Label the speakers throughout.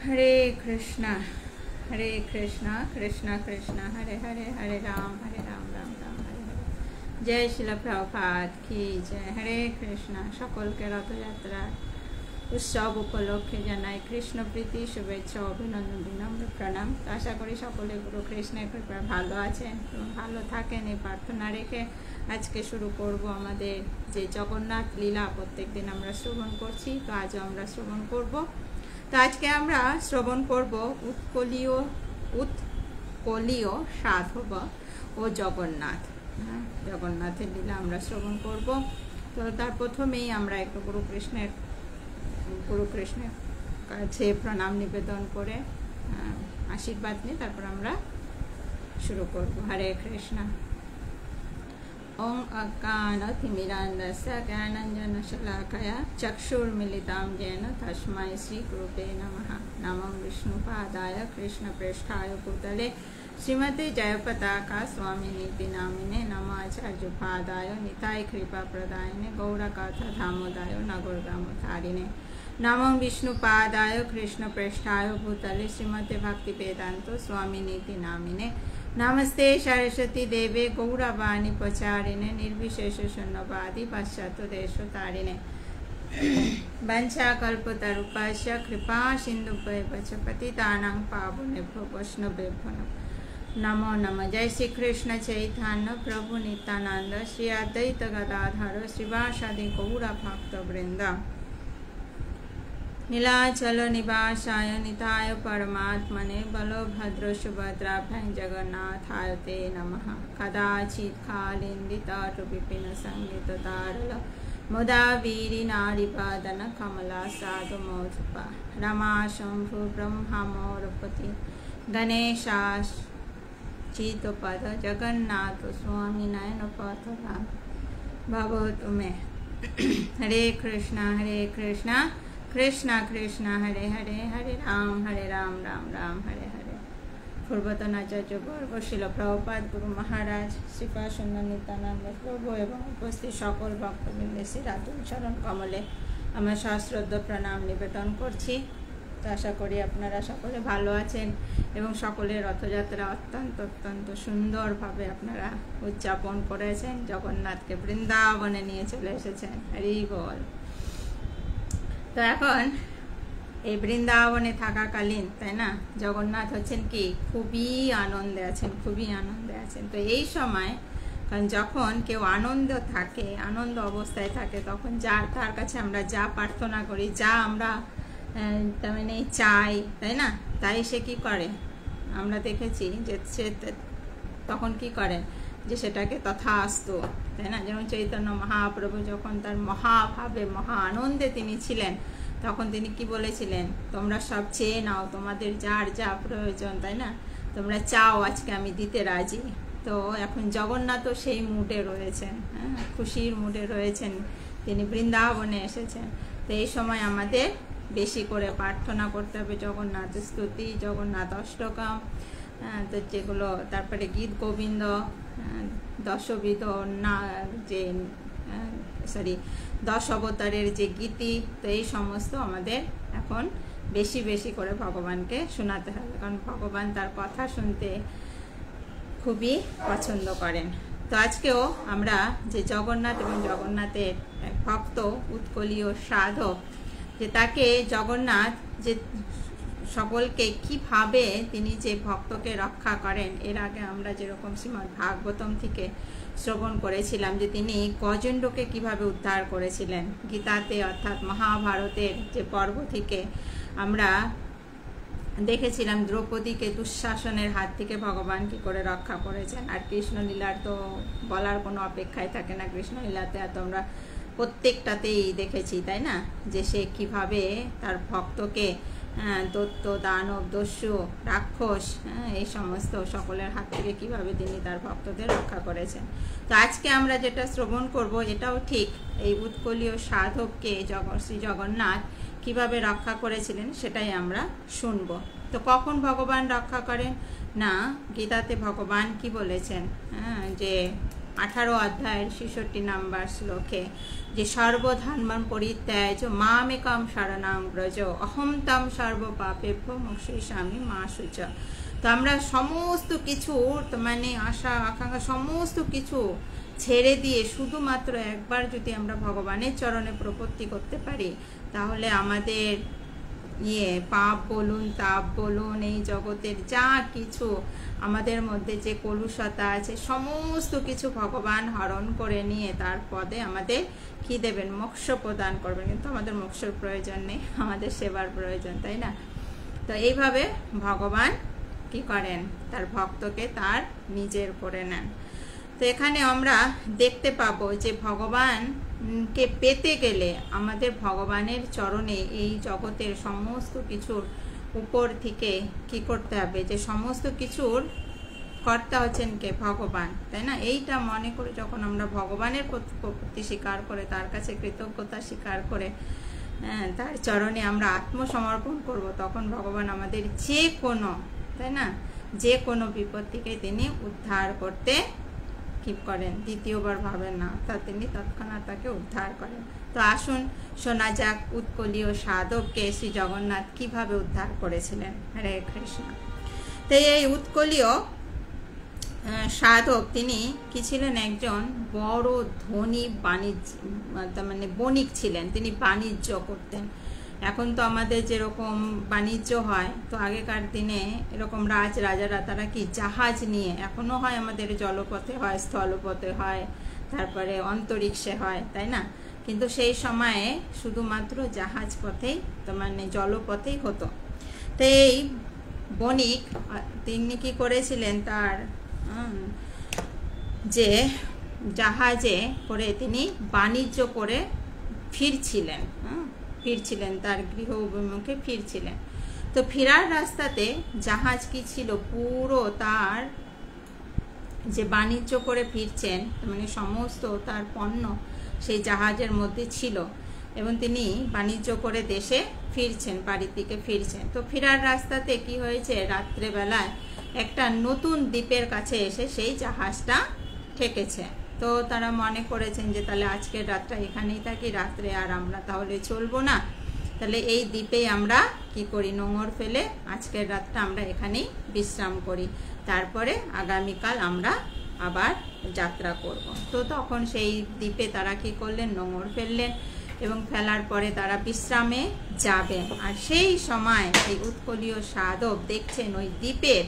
Speaker 1: हरे कृष्णा कृष्णा कृष्णा हरे हरे, हरे राम राम राम हरे हरे। जय शिला प्रभुपाद की जय। हरे कृष्णा। सकल के रथयात्रा उत्सव उपलक्षे জানাই কৃষ্ণ প্রীতি শুভেচ্ছা অভিনন্দন বিনম্র প্রণাম। আশা করি সকলে গুরু কৃষ্ণের কৃপায় ভালো আছেন এবং ভালো থাকেন এই প্রার্থনা রেখে আজকে শুরু করব আমাদের যে জগন্নাথ লীলা প্রত্যেক দিন আমরা শ্রবণ করছি, তো আজও আমরা শ্রবণ করব। তো আজকে আমরা শ্রবণ করব উৎকলীয় সাধব ও জগন্নাথ। জগন্নাথের লীলা আমরা শ্রবণ করব। তো তার প্রথমেই আমরা একটু গুরু কৃষ্ণের কাছে প্রণাম নিবেদন করে আশীর্বাদ নিয়ে তারপর আমরা শুরু করব। হরে কৃষ্ণ। ওং অজ্ঞানতিমিরান্ধস্য জ্ঞানাঞ্জনশলাকয়া চক্ষুর্মিলিতাং येन तस्मै श्रीगुरुवे नमः। नमो विष्णुपादाय कृष्णप्रेष्ठाय भूतले श्रीमते जयपताका स्वामिनीति नामिने। नमो आचार्यपादाय निताय कृपाप्रदायिने गौरकथा धामोदाय नगरग्रामधारिणे। नमो विष्णुपादाय कृष्णप्रेष्ठाय भूतले श्रीमते भक्तिवेदान्त स्वामिनीति नामिने। नमस्ते सरस्वती देवे गौरवाणी प्रचारिणे निर्विशेष शून्यवादी पाश्चात्य देशतारिणे। वंशाकल्पतरुपस्य कृपा सिन्धुभ्येव च पतितानां पावनेभ्यो वैष्णवेभ्यो नमो नमः। जय श्री कृष्ण चैतन्य प्रभु नित्यानंद श्री अद्वैत गदाधर श्रीवासादि गौर भक्तवृंद। नीलाचल निवासाय निताय परमात्मने बलभद्र सुभद्राभ्यां जगन्नाथाय ते नमः। कदाचित् कालिन्दितट विपिन संगीततारल मुदा वीरि नारीपादन कमला साधु मौधुपा। रमा शंभु ब्रह्मा मोरपति गणेशाच्युतपद जगन्नाथ स्वामी नयन पथगा भवतु मे। हरे कृष्णा कृष्ण कृष्ण हरे हरे, हरे राम राम राम हरे हरे। पूर्वतन आचार्य वर्ग शिल प्रभुपाद गुरु महाराज श्रीपाद नित्यानंद प्रभु एवं उपस्थित सकल भक्तबृंदे श्री राधुल चरण कमले আমার সশ্রদ্ধ প্রণাম নিবেদন করছি। তো আশা করি আপনারা সকলে ভালো আছেন এবং সকলের রথযাত্রা অত্যন্ত সুন্দরভাবে আপনারা উদযাপন করেছেন। জগন্নাথকে বৃন্দাবনে নিয়ে চলে এসেছেন। হরি বল। তো এখন এই বৃন্দাবনে থাকাকালীন, তাই না, জগন্নাথ হচ্ছেন কি খুবই আনন্দে আছেন। তো এই সময় কারণ যখন কেউ আনন্দ অবস্থায় থাকে তখন তার কাছে আমরা যা প্রার্থনা করি, যা আমরা তার মানে চাই, তাই না, তাই সে কি করে আমরা দেখেছি যে সে তখন কি করেন যে সেটাকে তথাস্তু, তাই না। যেমন চৈতন্য মহাপ্রভু যখন তার মহাভাবে মহা আনন্দে তিনি ছিলেন তখন তিনি কি বলেছিলেন, তোমরা সব চেয়ে নাও, তোমাদের যার যা প্রয়োজন, তাই না, তোমরা চাও, আজকে আমি দিতে রাজি। তো এখন জগন্নাথও সেই মুডে রয়েছেন, খুশির মুডে রয়েছেন, তিনি বৃন্দাবনে এসেছেন। তো এই সময় আমাদের বেশি করে প্রার্থনা করতে হবে জগন্নাথ স্তুতি, জগন্নাথ অষ্টকম, তো যেগুলো, তারপরে গীত গোবিন্দ, দশবিধ না যে দশ অবতারের যে গীতি, তো এই সমস্ত আমাদের এখন বেশি করে ভগবানকে শোনাতে হবে, কারণ ভগবান তার কথা শুনতে খুবই পছন্দ করেন। তো আজকেও আমরা যে জগন্নাথ এবং জগন্নাথের এক ভক্ত উৎকলীয় সাধক, যে তাকে জগন্নাথ যে সকলকে কিভাবে তিনি যে ভক্তকে রক্ষা করেন, এর আগে আমরা যেরকম শ্রীমদ্ ভাগবতম থেকে শ্রবণ করেছিলাম যে তিনি গজেন্দ্রকে কিভাবে উদ্ধার করেছিলেন। গীতাতে অর্থাৎ মহাভারতের যে পর্ব থেকে আমরা দেখেছিলাম দ্রৌপদীকে দুঃশাসনের হাত থেকে ভগবান কি করে রক্ষা করেছেন। আর কৃষ্ণলীলার তো বলার কোনো অপেক্ষাই থাকে না, কৃষ্ণলীলাতে এত আমরা প্রত্যেকটাতেই দেখেছি, তাই না, যে সে কিভাবে তার ভক্তকে দৈত্য দানব দস্যু রাক্ষস এই সমস্ত সকলের হাত থেকে কিভাবে তিনি তার ভক্তদের রক্ষা করেছেন। তো আজকে আমরা যেটা শ্রবণ করব এটাও ঠিক এই উৎকলীয় সাধককে শ্রী জগন্নাথ কিভাবে রক্ষা করেছিলেন সেটাই আমরা শুনব। তো কখন ভগবান রক্ষা করেন না, গীতাতে ভগবান কি বলেছেন, যে 18 অধ্যায়ের 66 নম্বর শ্লোকে যে সর্বধর্মং পরিত্যাজ্য মামেকং শরণং ব্রজ অহং তং সর্বপাপেভ্যো মোক্ষয়িষ্যামি মা শুচি। তো আমরা সমস্ত কিছু মানে আশা আকাঙ্ক্ষা সমস্ত কিছু ছেড়ে দিয়ে শুধুমাত্র একবার যদি আমরা ভগবানের চরণে প্রপত্তি করতে পারি, তাহলে আমাদের পাপ বলুন, তাপ বলুন, এই জগতের যা কিছু আমাদের মধ্যে যে কলুষতা আছে সমস্ত কিছু ভগবান হরণ করে নিয়ে তার পদে আমাদের কি দেবেন? মোক্ষ প্রদান করবেন। কিন্তু আমাদের মোক্ষের প্রয়োজন নেই, আমাদের সেবার প্রয়োজন, তাই না? তো এইভাবে ভগবান কি করেন? তার ভক্তকে তার নিজের করে নেন। তো এখানে আমরা দেখতে পাবো যে ভগবানকে পেতে গেলে আমাদের ভগবানের চরণে এই জগতের সমস্ত কিছুর উপর থেকে কি করতে হবে? যে সমস্ত কিছুর কর্তা হচ্ছেন কে? ভগবান, তাই না? এইটা মনে করে যখন আমরা ভগবানের প্রতি স্বীকার করে, তার কাছে কৃতজ্ঞতা স্বীকার করে তার চরণে আমরা আত্মসমর্পণ করব, তখন ভগবান আমাদের যে কোনো, তাই না, যে কোনো বিপদ থেকে তিনি উদ্ধার করতে কি করেন? দ্বিতীয়বার ভাবেন না, তা তিনি তৎক্ষণাৎ তাকে উদ্ধার করেন। তো আসুন শোনা যাক উৎকলীয় সাধককে শ্রী জগন্নাথ কিভাবে উদ্ধার করেছিলেন। হরে কৃষ্ণ। তো এই উৎকলীয় সাধক তিনি কি ছিলেন? একজন বড় ধনী মানে বণিক ছিলেন। তিনি বাণিজ্য করতেন। এখন তো আমাদের যেরকম বাণিজ্য হয়, তো আগেকার দিনে এরকম রাজারা তারা কি জাহাজ নিয়ে, এখনো হয় আমাদের জলপথে হয়, স্থলপথে হয়, তারপরে অন্তরিক্ষে হয়, তাই না? কিন্তু সেই সময়ে শুধুমাত্র জাহাজ পথেই, তো মানে জলপথেই হতো। তো এই বণিক তিনি কি করেছিলেন? তার যে জাহাজে করে তিনি বাণিজ্য করে ফিরছিলেন, তার গৃহ অভিমুখে ফিরছিলেন। তো ফেরার রাস্তাতে জাহাজ কি ছিল? পুরো তার যে বাণিজ্য করে ফিরছেন, মানে সমস্ত তার পণ্য সেই জাহাজের মধ্যে ছিল, এবং তিনি বাণিজ্য করে দেশে ফিরছেন, বাড়ির দিকে ফিরছেন। তো ফেরার রাস্তাতে কি হয়েছে? রাত্রেবেলায় একটা নতুন দ্বীপের কাছে এসে সেই জাহাজটা ঠেকেছে। তো তারা মনে করেছেন যে তাহলে আজকের রাতটা এখানেই থাকি, রাত্রে আর আমরা তাহলে চলবো না, তাহলে এই দ্বীপেই আমরা কি করি? নোঙর ফেলে আজকের রাতটা আমরা এখানেই বিশ্রাম করি, তারপরে আগামীকাল আমরা আবার যাত্রা করব। তো তখন সেই দ্বীপে তারা কি করলেন? নোঙর ফেললেন, এবং ফেলার পরে তারা বিশ্রামে যাবেন। আর সেই সময় এই উৎকলীয় সাধক দেখছেন ওই দ্বীপের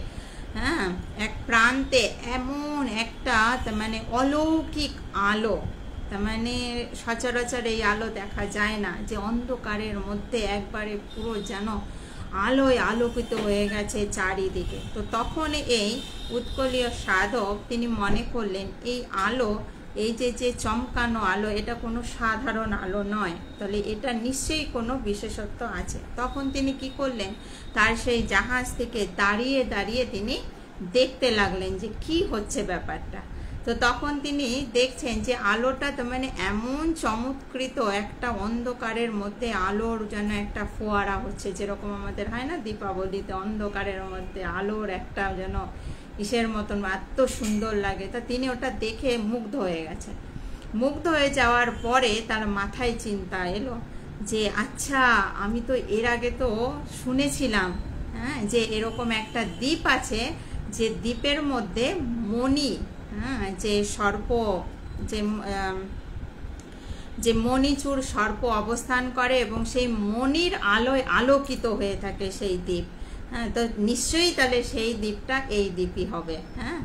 Speaker 1: এক প্রান্তে এমন একটা মানে অলৌকিক আলো, তার মানে সচরাচর এই আলো দেখা যায় না, যে অন্ধকারের মধ্যে একবারে পুরো যেন আলোয় আলোকিত হয়ে গেছে চারিদিকে। তো তখন এই উৎকলীয় সাধক তিনি মনে করলেন এই আলো, এই যে চমকানো আলো, এটা কোনো সাধারণ আলো নয়, তাহলে এটা নিশ্চয়ই কোনো বিশেষত্ব আছে। তখন তিনি কি করলেন? তার সেই জাহাজ থেকে দাঁড়িয়ে দাঁড়িয়ে তিনি দেখতে লাগলেন যে কি হচ্ছে ব্যাপারটা। তো তখন তিনি দেখছেন যে আলোটা তো মানে এমন চমৎকৃত, একটা অন্ধকারের মধ্যে আলোর যেন একটা ফোয়ারা হচ্ছে, যেরকম আমাদের হয় না দীপাবলিতে অন্ধকারের মধ্যে আলোর একটা যেন ইসের মতন এত সুন্দর লাগে। তা তিনি ওটা দেখে মুগ্ধ হয়ে গেছেন। মুগ্ধ হয়ে যাওয়ার পরে তার মাথায় চিন্তা এলো যে আচ্ছা, আমি তো এর আগে তো শুনেছিলাম যে এরকম একটা দ্বীপ আছে, যে দ্বীপের মধ্যে মণি, যে সর্প, যে মণিচূড় সর্প অবস্থান করে, এবং সেই মণির আলোয় আলোকিত হয়ে থাকে সেই দ্বীপ। তো নিশ্চয়ই তাহলে সেই দ্বীপটা এই দ্বীপই হবে।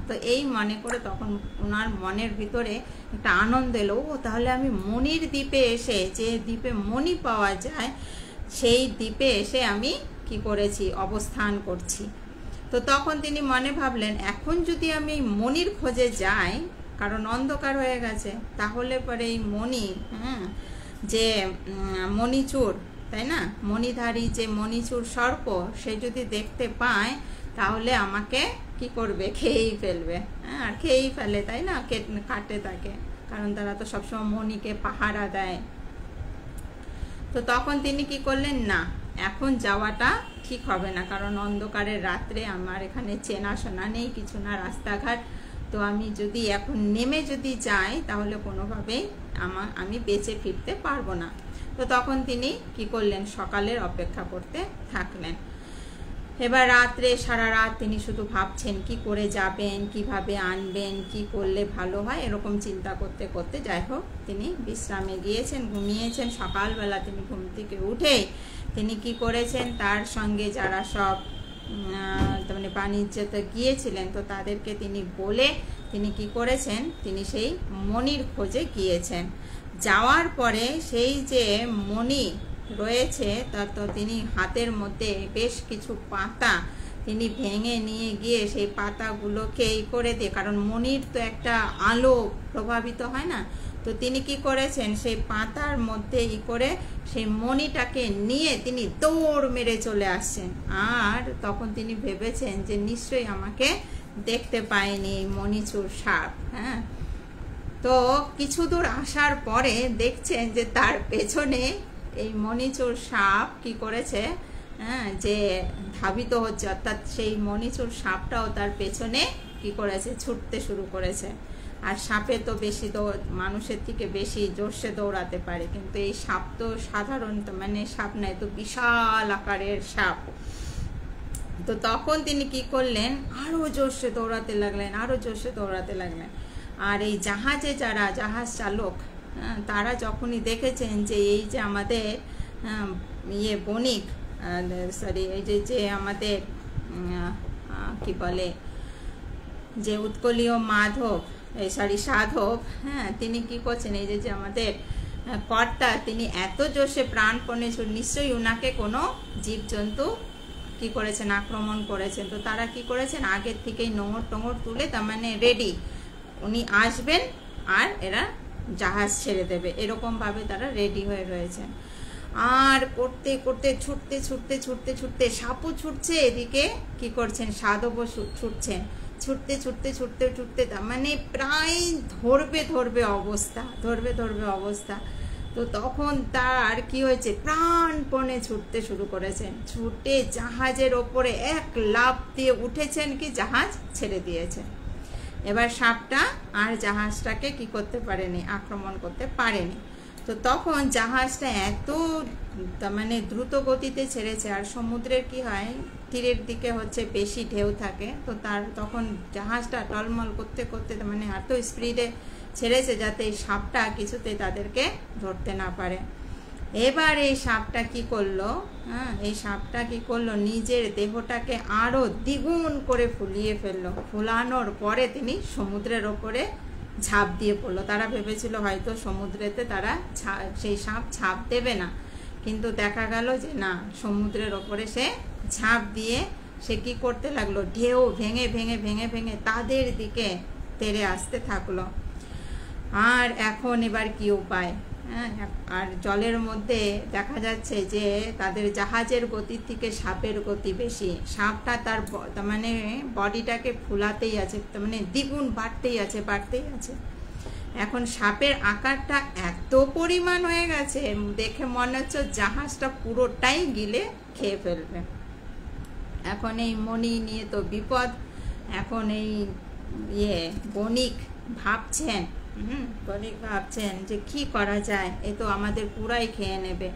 Speaker 1: তো এই মনে করে তখন ওনার মনের ভিতরে একটা আনন্দ এলো, ও তাহলে আমি মণির দ্বীপে এসে, যে দ্বীপে মণি পাওয়া যায়, সেই দ্বীপে এসে আমি কি করেছি? অবস্থান করছি। তো তখন তিনি মনে ভাবলেন, এখন যদি আমি মণির খোঁজে যাই, কারণ অন্ধকার হয়ে গেছে, তাহলে পরে এই মণি, যে মণিচূড়, তাই না, মণিধারী যে মণিচূড় সর্প, সে যদি দেখতে পায় তাহলে আমাকে কি করবে? খেয়েই ফেলবে। আর খেয়েই ফেলে, তাই না, কাটে তাকে, কারণ তারা তো সবসময় মণিকে পাহারা দেয়। তো তখন তিনি কি করলেন? না, এখন যাওয়াটা ঠিক হবে না, কারণ অন্ধকারের রাত্রে আমার এখানে চেনাশোনা নেই, কিছু না, রাস্তাঘাট তো আমি যদি এখন নেমে যদি যাই তাহলে কোনোভাবেই আমি বেঁচে ফিরতে পারবো না। তো তখন তিনি কি করলেন, সকালের অপেক্ষা করতে থাকলেন। এবার রাত্রে সারা রাত তিনি শুধু ভাবছেন কি করে যাবেন, কিভাবে আনবেন, কি করলে ভালো হয়, এরকম চিন্তা করতে করতে যাই হোক তিনি বিশ্রামে গিয়েছেন, ঘুমিয়েছেন। সকালবেলা তিনি ঘুম থেকে উঠে তিনি কি করেছেন, তার সঙ্গে যারা সব মানে বাণিজ্যতে গিয়েছিলেন তো তাদেরকে তিনি বলে তিনি কি করেছেন, তিনি সেই মণির খোঁজে গিয়েছেন। যাওয়ার পরে সেই যে মণি রয়েছে তা তো তিনি হাতের মধ্যে বেশ কিছু পাতা তিনি ভেঙে নিয়ে গিয়ে সেই পাতাগুলোকে করে দিয়ে, কারণ মণির তো একটা আলো প্রভাবিত হয় না, তো তিনি কি করেছেন সেই পাতার মধ্যে করে সেই মণিটাকে নিয়ে তিনি দৌড় মেরে চলে আসছেন। আর তখন তিনি ভেবেছেন যে নিশ্চয়ই আমাকে দেখতে পায়নি মণিচুর সাপ। হ্যাঁ, তো কিছু দূর আসার পরে দেখছেন যে তার পেছনে এই মণিচুর সাপ কি করেছে, হ্যাঁ, যে ধাবিত হচ্ছে, অর্থাৎ সেই মণিচুর সাপটাও তার পেছনে কি করেছে, ছুটতে শুরু করেছে। আর সাপে তো বেশি মানুষের থেকে বেশি জোরসে দৌড়াতে পারে, কিন্তু এই সাপ তো সাধারণত মানে সাপ নয়, তো বিশাল আকারের সাপ। তো তখন তিনি কি করলেন, আরো জোরসে দৌড়াতে লাগলেন, আরো জোরসে দৌড়াতে লাগলেন। আর এই জাহাজে যারা জাহাজ চালক তারা যখনই দেখেছেন যে এই যে আমাদের বণিক সরি এই যে আমাদের কি বলে যে উৎকলীয় মাধব সাধব, হ্যাঁ, তিনি কি করছেন, এই যে আমাদের কর্তা তিনি এত জোশে প্রাণপণে নিশ্চয়ই উনাকে কোনো জীবজন্তু কি করেছেন, আক্রমণ করেছেন। তো তারা কি করেছেন, আগের থেকেই নোঙর টোঙর তুলে তার মানে রেডি, উনি আসবেন আর এরা জাহাজ ছেড়ে দেবে, এরকম ভাবে তারা রেডি হয়ে রয়েছেন। আর করতে করতে ছুটতে ছুটতে ছুটতে ছুটতে সাপও ছুটছে, এদিকে কি করছেন সাধবও ছুটছেন, ছুটতে ছুটতে ছুটতে ছুটতে তার মানে প্রায় ধরবে অবস্থা। তো তখন তার কি হয়েছে, প্রাণপণে ছুটতে শুরু করেছেন, ছুটে জাহাজের ওপরে এক লাফ দিয়ে উঠেছেন, কি জাহাজ ছেড়ে দিয়েছেন। এবার সাপটা আর জাহাজটাকে কি করতে পারেনি, আক্রমণ করতে পারেনি। তো তখন জাহাজটা এত মানে দ্রুত গতিতে ছেড়েছে, আর সমুদ্রের কি হয় তীরের দিকে হচ্ছে বেশি ঢেউ থাকে, তো তার তখন জাহাজটা টলমল করতে করতে মানে এত স্পিডে ছেড়েছে যাতে এই সাপটা কিছুতে তাদেরকে ধরতে না পারে। এবার এই সাপটা কি করলো, হ্যাঁ, এই সাপটা কি করলো, নিজের দেহটাকে আরো দ্বিগুণ করে ফুলিয়ে ফেললো। ফুলানোর পরে তিনি সমুদ্রের ওপরে ঝাঁপ দিয়ে পড়লো। তারা ভেবেছিল হয়তো সমুদ্রেতে তারা সেই সাপ ঝাঁপ দেবে না, কিন্তু দেখা গেল যে না, সমুদ্রের ওপরে সে ঝাঁপ দিয়ে সে কি করতে লাগলো, ঢেউ ভেঙে ভেঙে ভেঙে ভেঙে তাদের দিকে তেড়ে আসতে থাকলো। আর এখন এবার কি উপায়, হ্যাঁ, আর জলের মধ্যে দেখা যাচ্ছে যে তাদের জাহাজের গতির থেকে সাপের গতি বেশি। সাপটা তার মানে বডিটাকে ফুলাতেই আছে, তার মানে দ্বিগুণ বাড়তেই আছে। এখন সাপের আকারটা এত পরিমাণ হয়ে গেছে, দেখে মনে হচ্ছে জাহাজটা পুরোটাই গিলে খেয়ে ফেলবে। এখন এই মণি নিয়ে তো বিপদ। এখন এই বণিক ভাবছেন যে কি করা যায়, এ তো আমাদের পুরাই খেয়ে নেবে।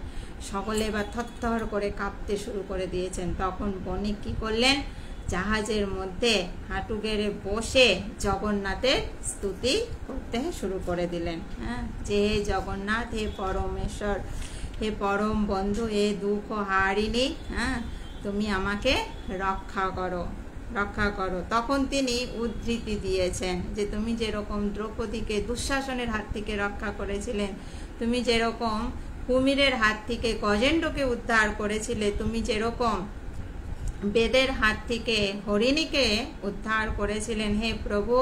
Speaker 1: সকলে এবার থরথর করে কাঁপতে শুরু করে দিয়েছেন। তখন বণিক কি করলেন, জাহাজের মধ্যে হাঁটু গেড়ে বসে জগন্নাথের স্তুতি করতে শুরু করে দিলেন। হ্যাঁ, যে হে জগন্নাথ, হে পরমেশ্বর, হে পরম বন্ধু, হে দুঃখ হারিণী, হ্যাঁ, তুমি আমাকে রক্ষা করো। তখন তিনি উদ্ধৃতি দিয়েছেন যে তুমি যেরকম দ্রৌপদীকে দুঃশাসনের হাত থেকে রক্ষা করেছিলেন, তুমি যেরকম কুমিরের হাত থেকে গজেন্দ্রকে উদ্ধার করেছিলে, তুমি যেরকম বেদের হাত থেকে হরিণীকে উদ্ধার করেছিলেন, হে প্রভু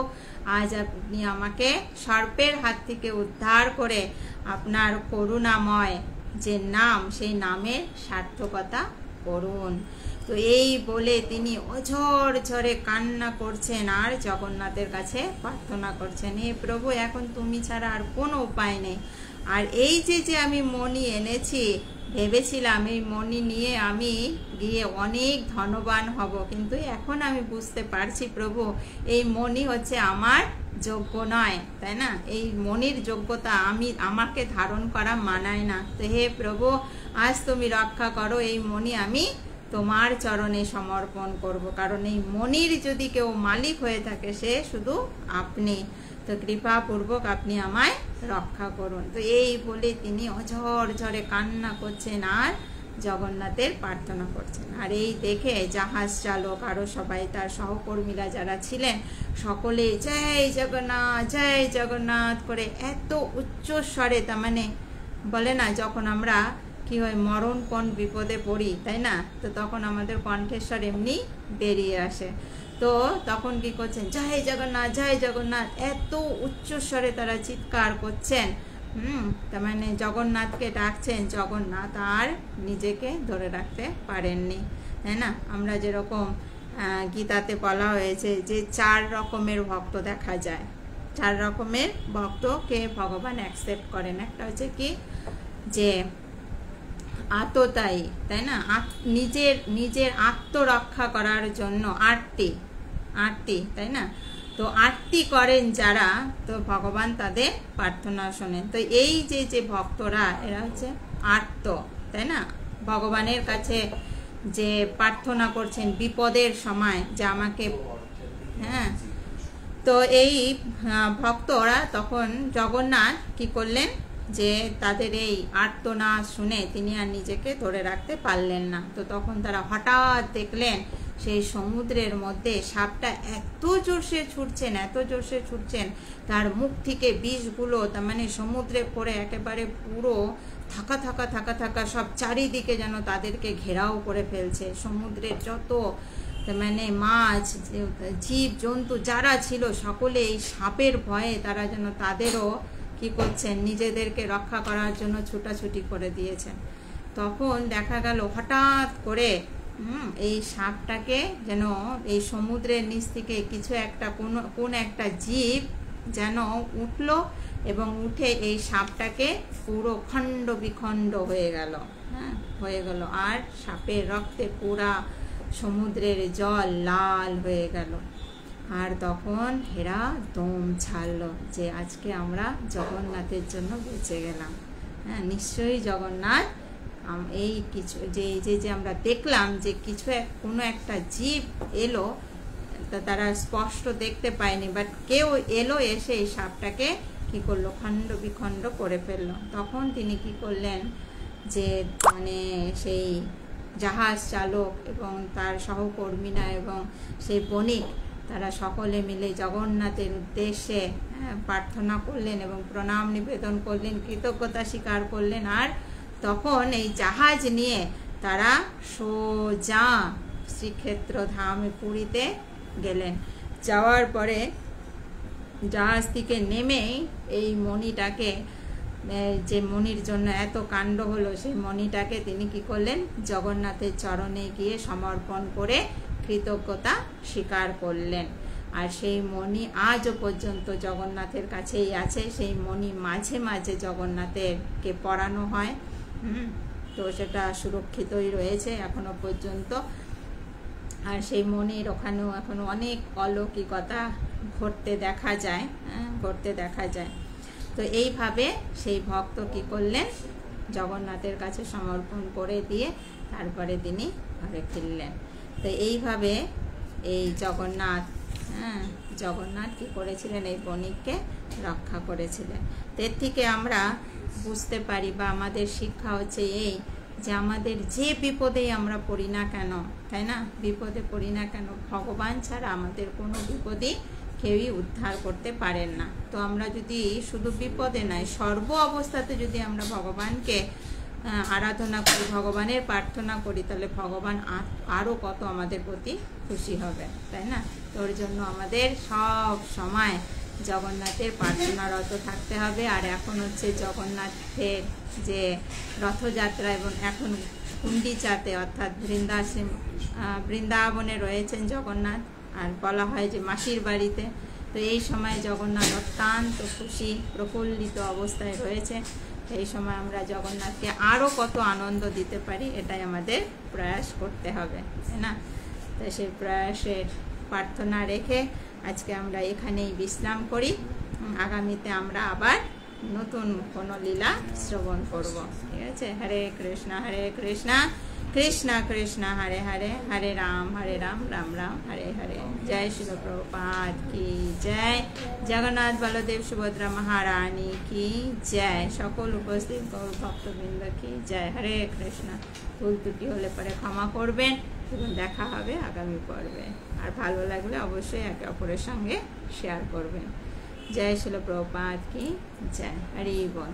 Speaker 1: আজ আপনি আমাকে সর্পের হাত থেকে উদ্ধার করে আপনার করুণাময় যে নাম, সেই নামের সার্থকতা করুন। তো এই বলে তিনি অঝর ঝরে কান্না করছেন আর জগন্নাথের কাছে প্রার্থনা করছেন, হে প্রভু এখন তুমি ছাড়া আর কোনো উপায় নেই। আর এই যে আমি মণি এনেছি ভেবেছিলাম এই মণি নিয়ে আমি গিয়ে অনেক ধনবান হব, কিন্তু এখন আমি বুঝতে পারছি প্রভু এই মণি হচ্ছে আমার যোগ্য নয়, তাই না? এই মণির যোগ্যতা আমাকে ধারণ করা মানায় না। তো হে প্রভু, আজ তুমি রক্ষা করো, এই মণি আমি তোমার চরণে সমর্পণ করব, কারণ এই মণির যদি কেউ মালিক হয়ে থাকে সে শুধু আপনি। তো কৃপাপূর্বক আপনি আমায় রক্ষা করুন। তো এই বলে তিনি অঝর ঝরে কান্না করছেন আর জগন্নাথের প্রার্থনা করছেন। আর এই দেখে জাহাজ চালক আরও সবাই তার সহকর্মীরা যারা ছিলেন সকলে জয় জগন্নাথ জয় জগন্নাথ করে এত উচ্চস্বরে, তার মানে বলে না যখন আমরা কি হয় মরণপণ বিপদে পড়ি, তাই না? তো তখন আমাদের কণ্ঠেশ্বর এমনি বেরিয়ে আসে। তো তখন কি করছেন, জয় জগন্নাথ জয় জগন্নাথ, এত উচ্চস্বরে তারা চিৎকার করছেন। তার মানে জগন্নাথকে ডাকছেন। জগন্নাথ আর নিজেকে ধরে রাখতে পারেননি, তাই না? আমরা যেরকম গীতাতে বলা হয়েছে যে 4 রকমের ভক্ত দেখা যায়, 4 রকমের ভক্তকে ভগবান অ্যাকসেপ্ট করেন। একটা হচ্ছে কি যে আততায়ী, তাই না? নিজের আত্মরক্ষা করার জন্য আরতি, তাই না? তো আরতি করেন যারা, তো ভগবান তাদের প্রার্থনা শোনেন। তো এই যে ভক্তরা এরা হচ্ছে আর্ত, তাই না? ভগবানের কাছে যে প্রার্থনা করছেন বিপদের সময় যে আমাকে, হ্যাঁ। তো এই ভক্তরা তখন জগন্নাথ কি করলেন যে তাদের এই আর্তনাদ শুনে তিনি আর নিজেকে ধরে রাখতে পারলেন না। তো তখন তারা হঠাৎ দেখলেন সেই সমুদ্রের মধ্যে সাপটা এত জোরসে ছুটছেন, তার মুখ থেকে বিষগুলো তার মানে সমুদ্রে পড়ে একেবারে পুরো থাকা সব চারিদিকে যেন তাদেরকে ঘেরাও করে ফেলছে। সমুদ্রের যত মানে মাছ জীব জন্তু যারা ছিল সকলে এই সাপের ভয়ে তারা যেন তাদেরও কি করছেন, নিজেদেরকে রক্ষা করার জন্য ছুটাছুটি করে দিয়েছেন। তখন দেখা গেল হঠাৎ করে এই সাপটাকে যেন এই সমুদ্রের নিচ থেকে কিছু একটা কোন একটা জীব যেন উঠল এবং উঠে এই সাপটাকে পুরো খণ্ড বিখণ্ড হয়ে গেল, আর সাপের রক্তে পুরা সমুদ্রের জল লাল হয়ে গেল। আর তখন হেরা দম ছাড়লো যে আজকে আমরা জগন্নাথের জন্য বেঁচে গেলাম। হ্যাঁ, নিশ্চয়ই জগন্নাথ এই কিছু যে আমরা দেখলাম যে কোনো একটা জীব এলো, তারা স্পষ্ট দেখতে পায়নি, বাট কেউ এলো এসে এই সাপটাকে কি করলো, খণ্ড বিখণ্ড করে ফেললো। তখন তিনি কি করলেন যে মানে সেই জাহাজ চালক এবং তার সহকর্মীরা এবং সেই বণিক তারা সকলে মিলে জগন্নাথের উদ্দেশ্যে প্রার্থনা করলেন এবং প্রণাম নিবেদন করলেন, কৃতজ্ঞতা স্বীকার করলেন। আর তখন এই জাহাজ নিয়ে তারা সোজা শ্রীক্ষেত্র ধামে পুরীতে গেলেন। যাওয়ার পরে জাহাজ থেকে নেমে এই মণিটাকে, যে মণির জন্য এত কাণ্ড হলো, সেই মণিটাকে তিনি কি করলেন, জগন্নাথের চরণে গিয়ে সমর্পণ করে কৃতজ্ঞতা স্বীকার করলেন। আর সেই মণি আজও পর্যন্ত জগন্নাথের কাছেই আছে। সেই মণি মাঝে মাঝে জগন্নাথেরকে পরানো হয়, তো সেটা সুরক্ষিতই রয়েছে এখনো পর্যন্ত। আর সেই মণির ওখানেও এখনো অনেক অলৌকিকতা ঘটতে দেখা যায়। তো এইভাবে সেই ভক্ত কি করলেন, জগন্নাথের কাছে সমর্পণ করে দিয়ে তারপরে তিনি ঘরে ফিরলেন। তো এইভাবে এই জগন্নাথ কি করেছিলেন, এই বণিককে রক্ষা করেছিলেন। এর থেকে আমরা বুঝতে পারি বা আমাদের শিক্ষা হচ্ছে এই যে আমাদের যে বিপদেই আমরা পড়ি না কেন, তাই না, বিপদে পড়ি না কেন, ভগবান ছাড়া আমাদের কোনো বিপদই কেউই উদ্ধার করতে পারেন না। তো আমরা যদি শুধু বিপদে নয়, সর্ব অবস্থাতে যদি আমরা ভগবানকে আরাধনা করি, ভগবানের প্রার্থনা করি, তাহলে ভগবান আরও কত আমাদের প্রতি খুশি হবে, তাই না? তোর জন্য আমাদের সব সময় জগন্নাথের প্রার্থনারত থাকতে হবে। আর এখন হচ্ছে জগন্নাথের যে রথযাত্রা, এবং এখন গুন্ডিচাতে অর্থাৎ বৃন্দাবনে রয়েছেন জগন্নাথ, আর বলা হয় যে মাসির বাড়িতে। তো এই সময় জগন্নাথ অত্যন্ত খুশি প্রফুল্লিত অবস্থায় রয়েছে। তো এই সময় আমরা জগন্নাথকে আরও কত আনন্দ দিতে পারি, এটাই আমাদের প্রয়াস করতে হবে, তাই না? তো সেই প্রয়াসের প্রার্থনা রেখে আজকে আমরা এখানেই বিশ্রাম করি। আগামীতে আমরা আবার নতুন কোনো লীলা শ্রবণ করব, ঠিক আছে? হরে কৃষ্ণ কৃষ্ণ কৃষ্ণ হরে হরে, হরে রাম রাম রাম হরে হরে। জয় শিল প্রভুপাদ কি জয়। জগন্নাথ বলদেব সুভদ্রা মহারানী কি জয়। সকল উপস্থিত গৌর ভক্তবৃন্দ কি জয়। হরে কৃষ্ণ। ভুল ত্রুটি হলে পরে ক্ষমা করবেন এবং দেখা হবে আগামী পর্বে। আর ভালো লাগলে অবশ্যই একে অপরের সঙ্গে শেয়ার করবেন। জয় শিল প্রভুপাদ কি জয়। হরি বল।